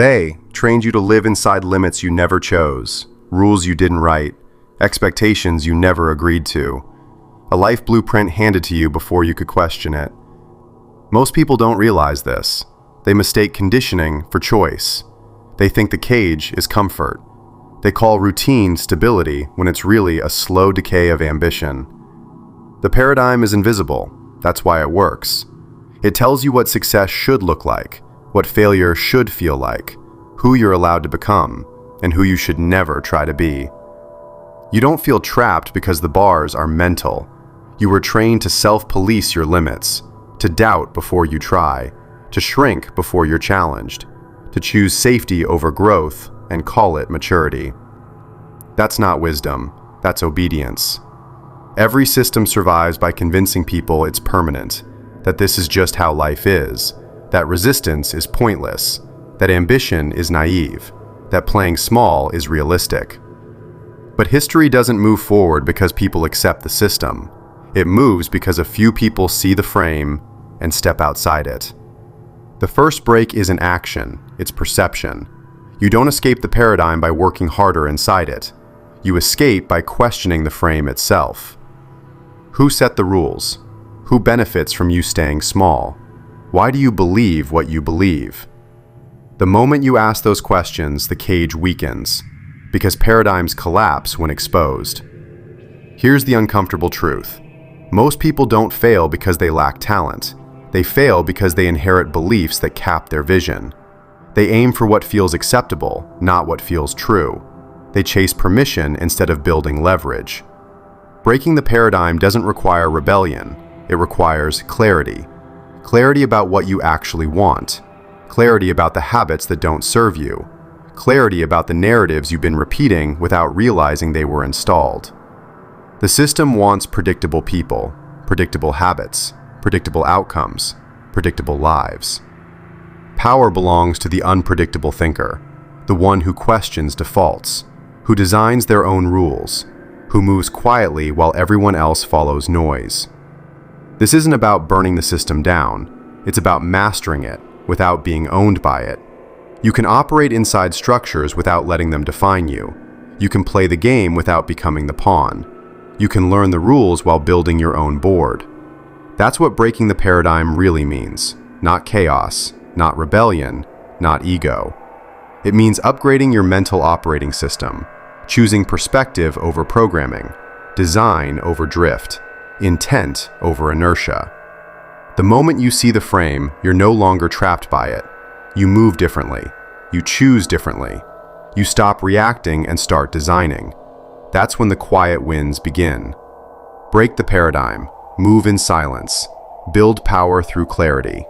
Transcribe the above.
They trained you to live inside limits you never chose, rules you didn't write, expectations you never agreed to. A life blueprint handed to you before you could question it. Most people don't realize this. They mistake conditioning for choice. They think the cage is comfort. They call routine stability when it's really a slow decay of ambition. The paradigm is invisible. That's why it works. It tells you what success should look like, what failure should feel like, who you're allowed to become, and who you should never try to be. You don't feel trapped because the bars are mental. You were trained to self-police your limits, to doubt before you try, to shrink before you're challenged, to choose safety over growth and call it maturity. That's not wisdom, that's obedience. Every system survives by convincing people it's permanent, that this is just how life is, that resistance is pointless, that ambition is naive, that playing small is realistic. But history doesn't move forward because people accept the system. It moves because a few people see the frame and step outside it. The first break isn't action, it's perception. You don't escape the paradigm by working harder inside it. You escape by questioning the frame itself. Who set the rules? Who benefits from you staying small? Why do you believe what you believe? The moment you ask those questions, the cage weakens, because paradigms collapse when exposed. Here's the uncomfortable truth. Most people don't fail because they lack talent. They fail because they inherit beliefs that cap their vision. They aim for what feels acceptable, not what feels true. They chase permission instead of building leverage. Breaking the paradigm doesn't require rebellion. It requires clarity. Clarity about what you actually want. Clarity about the habits that don't serve you. Clarity about the narratives you've been repeating without realizing they were installed. The system wants predictable people, predictable habits, predictable outcomes, predictable lives. Power belongs to the unpredictable thinker, the one who questions defaults, who designs their own rules, who moves quietly while everyone else follows noise. This isn't about burning the system down, it's about mastering it without being owned by it. You can operate inside structures without letting them define you. You can play the game without becoming the pawn. You can learn the rules while building your own board. That's what breaking the paradigm really means. Not chaos, not rebellion, not ego. It means upgrading your mental operating system, choosing perspective over programming, design over drift, intent over inertia. The moment you see the frame, you're no longer trapped by it. You move differently. You choose differently. You stop reacting and start designing. That's when the quiet wins begin. Break the paradigm. Move in silence. Build power through clarity.